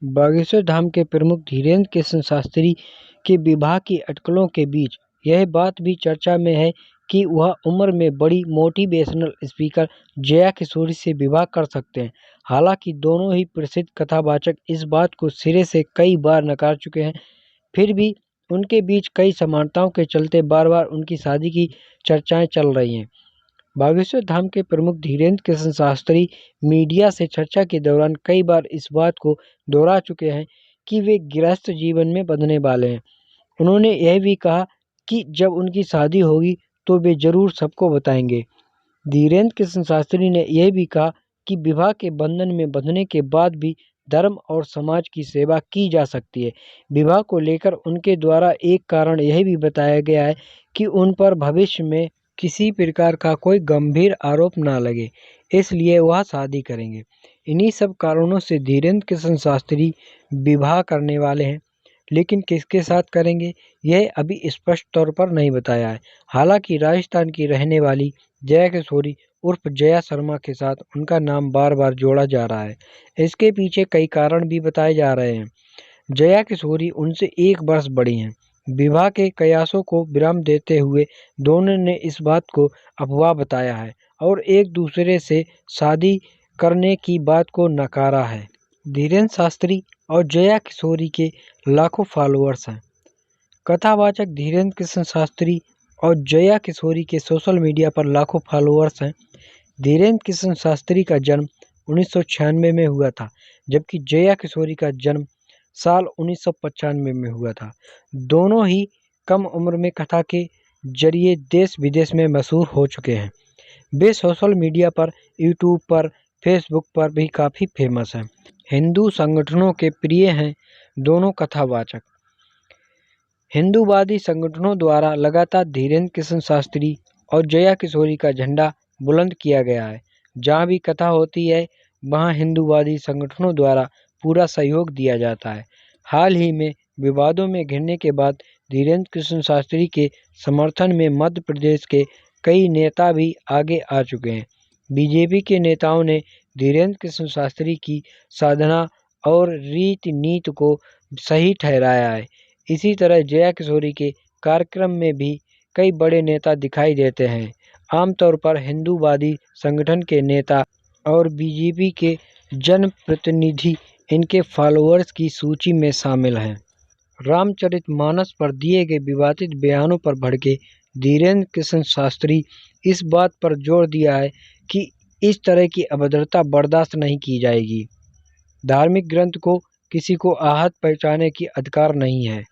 बागेश्वर धाम के प्रमुख धीरेन्द्र कृष्ण शास्त्री के विवाह की अटकलों के बीच यह बात भी चर्चा में है कि वह उम्र में बड़ी मोटिवेशनल स्पीकर जया किशोरी से विवाह कर सकते हैं। हालांकि दोनों ही प्रसिद्ध कथावाचक इस बात को सिरे से कई बार नकार चुके हैं, फिर भी उनके बीच कई समानताओं के चलते बार-बार उनकी शादी की चर्चाएं चल रही हैं। बागेश्वर धाम के प्रमुख धीरेन्द्र कृष्ण शास्त्री मीडिया से चर्चा के दौरान कई बार इस बात को दोहरा चुके हैं कि वे गृहस्थ जीवन में बंधने वाले हैं। उन्होंने यह भी कहा कि जब उनकी शादी होगी तो वे जरूर सबको बताएंगे। धीरेन्द्र कृष्ण शास्त्री ने यह भी कहा कि विवाह के बंधन में बंधने के बाद भी धर्म और समाज की सेवा की जा सकती है। विवाह को लेकर उनके द्वारा एक कारण यह भी बताया गया है कि उन पर भविष्य में किसी प्रकार का कोई गंभीर आरोप ना लगे, इसलिए वह शादी करेंगे। इन्हीं सब कारणों से धीरेन्द्र कृष्ण शास्त्री विवाह करने वाले हैं, लेकिन किसके साथ करेंगे यह अभी स्पष्ट तौर पर नहीं बताया है। हालांकि राजस्थान की रहने वाली जया किशोरी उर्फ जया शर्मा के साथ उनका नाम बार बार जोड़ा जा रहा है। इसके पीछे कई कारण भी बताए जा रहे हैं। जया किशोरी उनसे 1 वर्ष बड़ी हैं। विवाह के कयासों को विराम देते हुए दोनों ने इस बात को अफवाह बताया है और एक दूसरे से शादी करने की बात को नकारा है। धीरेन्द्र शास्त्री और जया किशोरी के लाखों फॉलोअर्स हैं। कथावाचक धीरेन्द्र कृष्ण शास्त्री और जया किशोरी के सोशल मीडिया पर लाखों फॉलोअर्स हैं। धीरेन्द्र कृष्ण शास्त्री का जन्म 1996 में हुआ था, जबकि जया किशोरी का जन्म साल 1995 में हुआ था। दोनों ही कम उम्र में कथा के जरिए देश विदेश में मशहूर हो चुके हैं। वे सोशल मीडिया पर, यूट्यूब पर, फेसबुक पर भी काफ़ी फेमस हैं। हिंदू संगठनों के प्रिय हैं दोनों कथावाचक। हिंदूवादी संगठनों द्वारा लगातार धीरेन्द्र कृष्ण शास्त्री और जया किशोरी का झंडा बुलंद किया गया है। जहाँ भी कथा होती है वहाँ हिंदूवादी संगठनों द्वारा पूरा सहयोग दिया जाता है। हाल ही में विवादों में घिरने के बाद धीरेन्द्र कृष्ण शास्त्री के समर्थन में मध्य प्रदेश के कई नेता भी आगे आ चुके हैं। बीजेपी के नेताओं ने धीरेन्द्र कृष्ण शास्त्री की साधना और रीति नीति को सही ठहराया है। इसी तरह जया किशोरी के कार्यक्रम में भी कई बड़े नेता दिखाई देते हैं। आमतौर पर हिंदूवादी संगठन के नेता और बीजेपी के जनप्रतिनिधि इनके फॉलोअर्स की सूची में शामिल हैं। रामचरितमानस पर दिए गए विवादित बयानों पर भड़के धीरेन्द्र कृष्ण शास्त्री इस बात पर जोर दिया है कि इस तरह की अभद्रता बर्दाश्त नहीं की जाएगी। धार्मिक ग्रंथ को किसी को आहत पहुंचाने की अधिकार नहीं है।